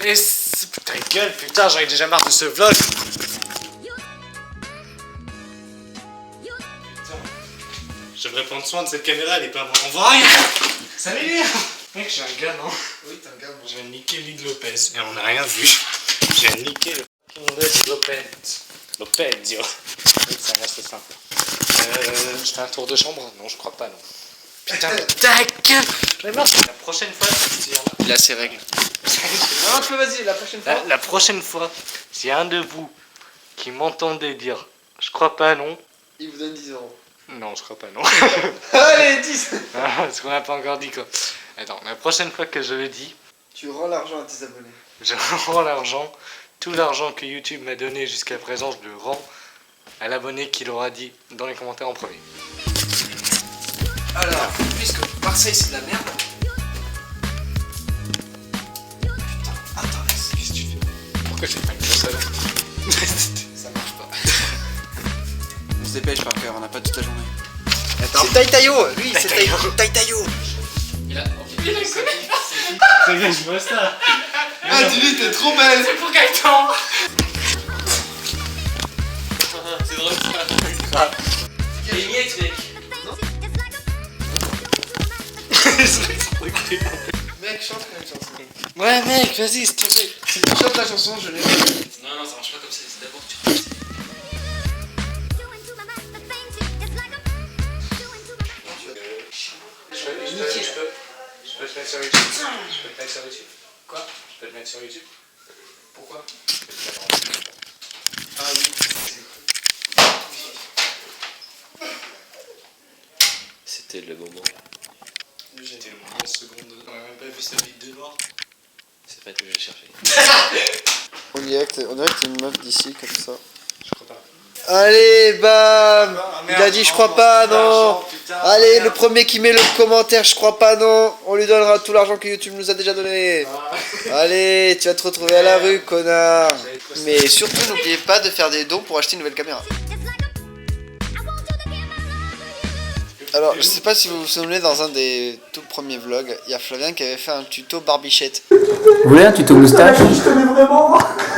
Et ta gueule, putain, j'en ai déjà marre de ce vlog. J'aimerais prendre soin de cette caméra, elle est pas bonne. On voit rien. Ça m'énerve. Mec, j'ai un gars, non? Oui, t'as un gars. Je viens de niquer Lyd Lopez. Et on n'a rien vu. Je viens de niquer le fucking Lyd Lopez. Lopez, yo. Oui, ça reste simple. Je fais un tour de chambre? Non, je crois pas, non. Putain, mais ta gueule. J'en ai marre. La prochaine fois, il a ses règles. Non, tu peux, vas-y, la prochaine fois. La prochaine fois, s'il y a un de vous qui m'entendait dire je crois pas, non. Il vous donne 10 euros. Non, je crois pas, non. Allez, 10. Parce qu'on n'a pas encore dit quoi. Attends, la prochaine fois que je le dis, tu rends l'argent à tes abonnés. Je rends l'argent. Tout l'argent que YouTube m'a donné jusqu'à présent, je le rends à l'abonné qui l'aura dit dans les commentaires en premier. Alors, puisque Marseille c'est de la merde. Putain, attends, qu'est-ce que tu fais? Pourquoi je fais pas que ça? Ça marche pas. On se dépêche par cœur, on n'a pas toute la journée. Attends. C'est Taïtayo, lui, c'est Taïtayo. Il a connu. C'est bien, je vois ça. Ah, dis-lui, t'es trop belle. C'est pour Gaëtan. C'est drôle ça. Les miettes, mec. Mec, chante une chanson. Ouais, mec, vas-y, s'il te plaît. Si tu chantes la chanson, je l'ai. Non, non, ça marche pas comme ça. C'est d'abord tu chantes. Je peux te mettre sur YouTube. Je peux te mettre sur YouTube. Quoi? Je peux te mettre sur YouTube. Pourquoi? Ah oui. C'était le moment. J'étais le moment seconde. On a même pas vu sa vie de noir. C'est pas que je cherchais. On dirait que t'es une meuf d'ici, comme ça. Je crois pas. Allez, bam. Il a dit je crois pas, non. Putain, Allez, le premier qui met le commentaire je crois pas, non. On lui donnera tout l'argent que YouTube nous a déjà donné. Allez, tu vas te retrouver à la rue, connard. Mais surtout, n'oubliez pas de faire des dons pour acheter une nouvelle caméra. Alors, je sais pas si vous vous souvenez, dans un des tout premiers vlogs, il y a Flavien qui avait fait un tuto barbichette. Vous voulez un tuto moustache?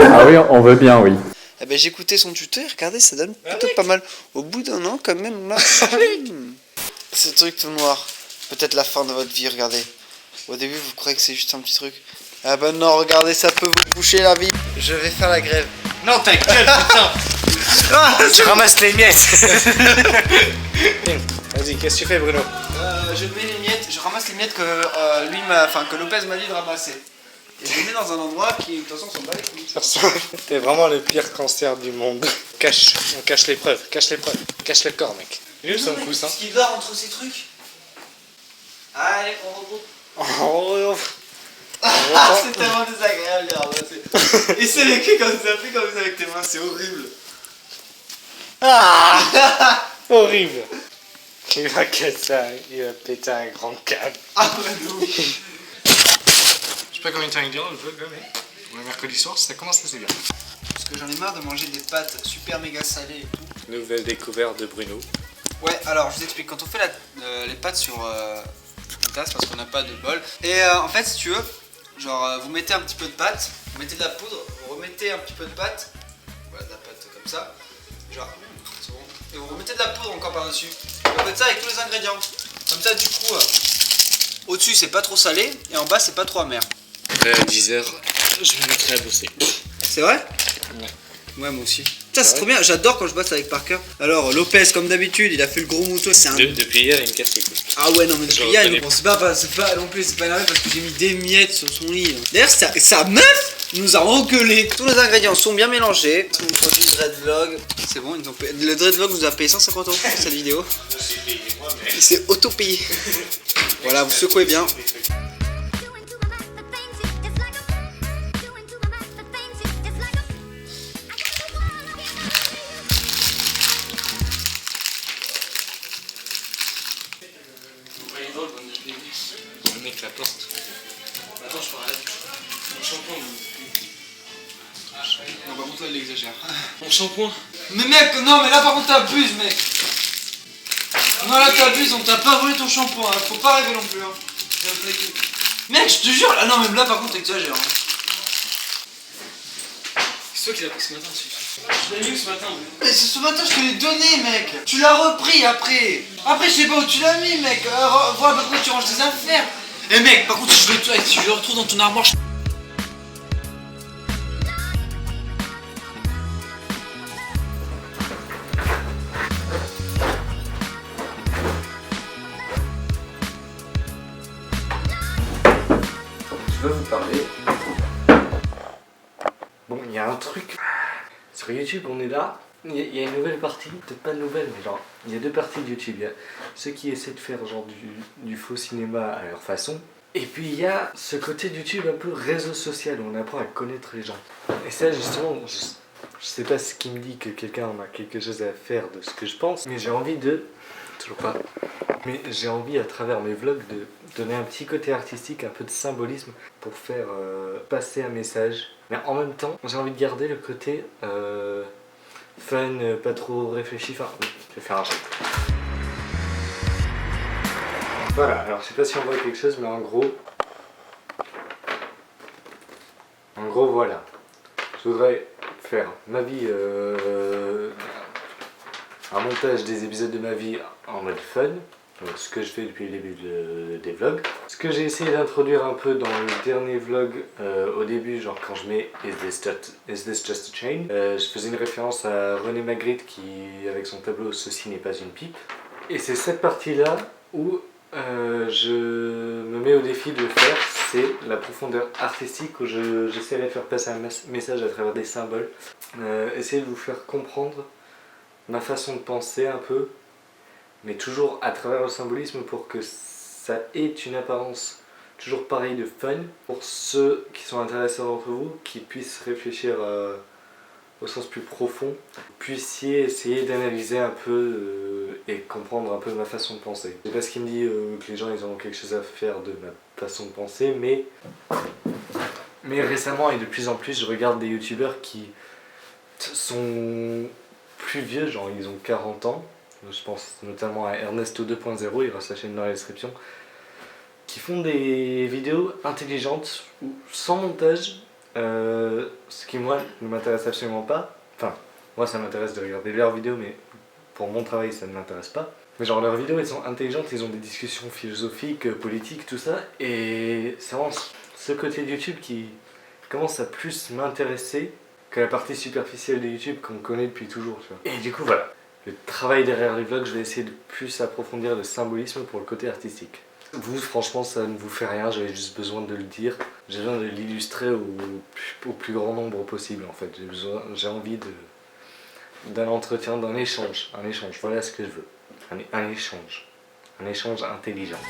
Ah oui, on veut bien, oui. Eh ben, j'ai écouté son tuto et regardez, ça donne plutôt pas mal. Au bout d'un an, quand même, là. Ce truc tout noir. Peut-être la fin de votre vie, regardez. Au début, vous croyez que c'est juste un petit truc. Ah ben non, regardez, ça peut vous boucher la vie. Je vais faire la grève. Non, ta gueule, putain. Tu ramasses les miettes. Vas-y, qu'est-ce que tu fais, Bruno? Je mets les miettes, je ramasse les miettes que que Lopez m'a dit de ramasser. Et je les mets dans un endroit qui, de toute façon, sont pas les couilles. T'es vraiment le pire cancer du monde. On cache les preuves, cache les preuves, cache le corps, mec. Il est où son coussin? Qu'est-ce qu'il dort entre ces trucs? Allez, on reboucle. Oh, Ah, c'est tellement désagréable de ramasser. Et c'est les culs comme ça, fais comme ça avec tes mains, c'est horrible. ah, horrible. Il va casser, il va péter un grand câble. Ah ouais, oui. Je sais pas combien de temps il dure le vlog là, mais le mercredi soir, ça commence assez bien. Parce que j'en ai marre de manger des pâtes super méga salées et tout. Nouvelle découverte de Bruno. Ouais, alors je vous explique, quand on fait les pâtes sur une tasse parce qu'on n'a pas de bol. Et en fait, si tu veux, genre vous mettez un petit peu de pâte, vous mettez de la poudre, vous remettez un petit peu de pâte, voilà, de la pâte comme ça, genre, c'est bon. Et vous remettez de la poudre encore par-dessus. Vous faites ça avec tous les ingrédients. Comme ça, du coup, au-dessus c'est pas trop salé et en bas c'est pas trop amer. 10h, je me mettrai à bosser. C'est vrai? Ouais. Ouais, moi aussi. Putain, c'est trop bien, j'adore quand je bosse avec Parker. Alors, Lopez, comme d'habitude, il a fait le gros mouton, c'est un... Depuis hier, il me casse les couilles. Ah ouais, non, mais depuis Je hier, reconnais. bon, c'est pas non plus, c'est pas énervé parce que j'ai mis des miettes sur son lit. D'ailleurs, sa meuf nous a engueulé. Tous les ingrédients sont bien mélangés. On produit Dreadvlog. C'est bon, ils ont payé... le Dreadvlog nous a payé 150 € pour cette vidéo. Il s'est auto-payé. Voilà, vous secouez bien. Le mec la porte. Attends, je parle. Mon shampoing. Non, par contre, là, il exagère. Mon shampoing. Mais mec, non, mais là, par contre, t'abuses, mec. Non, là, t'abuses, on t'a pas volé ton shampoing, hein. Faut pas rêver non plus, hein. Mec, je te jure, là, non, même là, par contre, t'exagères, hein. C'est toi qui l'as pris ce matin, je l'ai mis ce matin. Mais c'est ce matin, je te l'ai donné, mec. Tu l'as repris après. Après, je sais pas où tu l'as mis, mec. Vois pourquoi tu ranges tes affaires. Eh mec, par contre, si je le retrouve dans ton armoire, Je veux vous parler. Bon, il y a un truc. Sur YouTube, on est là. Il y a une nouvelle partie. Peut-être pas nouvelle, mais genre, il y a deux parties de YouTube. Il y a ceux qui essaient de faire genre du faux cinéma à leur façon. Et puis il y a ce côté de YouTube un peu réseau social où on apprend à connaître les gens. Et ça, justement, je sais pas ce qui me dit que quelqu'un a quelque chose à faire de ce que je pense, mais j'ai envie de. Toujours pas. Mais j'ai envie à travers mes vlogs de donner un petit côté artistique, un peu de symbolisme pour faire passer un message. Mais en même temps, j'ai envie de garder le côté fun, pas trop réfléchi. Enfin, je vais faire un jeu. Voilà, alors je sais pas si on voit quelque chose, mais en gros voilà. Je voudrais faire ma vie, un montage des épisodes de ma vie en mode fun, donc ce que je fais depuis le début des vlogs. Ce que j'ai essayé d'introduire un peu dans le dernier vlog au début, genre quand je mets Is this just a chain, je faisais une référence à René Magritte qui, avec son tableau Ceci n'est pas une pipe. Et c'est cette partie-là où je me mets au défi de faire, c'est la profondeur artistique où j'essaierai de faire passer un message à travers des symboles. Essayer de vous faire comprendre ma façon de penser un peu, mais toujours à travers le symbolisme pour que ça ait une apparence toujours pareille de fun. Pour ceux qui sont intéressés d'entre vous, qui puissent réfléchir au sens plus profond, puissiez essayer d'analyser un peu et comprendre un peu ma façon de penser. C'est pas ce qui me dit que les gens ils ont quelque chose à faire de ma façon de penser, mais récemment et de plus en plus je regarde des youtubeurs qui sont plus vieux, genre ils ont 40 ans, je pense notamment à Ernesto 2.0, il reste sa chaîne dans la description, qui font des vidéos intelligentes ou sans montage, ce qui moi ne m'intéresse absolument pas. Enfin, moi ça m'intéresse de regarder leurs vidéos, mais pour mon travail ça ne m'intéresse pas. Mais genre leurs vidéos elles sont intelligentes, ils ont des discussions philosophiques, politiques, tout ça, et c'est vraiment ce côté de YouTube qui commence à plus m'intéresser que la partie superficielle de YouTube qu'on connaît depuis toujours, tu vois. Et du coup voilà, le travail derrière les vlogs, je vais essayer de plus approfondir le symbolisme pour le côté artistique. Vous, franchement, ça ne vous fait rien, j'avais juste besoin de le dire. J'ai besoin de l'illustrer au plus grand nombre possible, en fait. J'ai envie d'un entretien, d'un échange. Un échange, voilà ce que je veux. Un échange intelligent.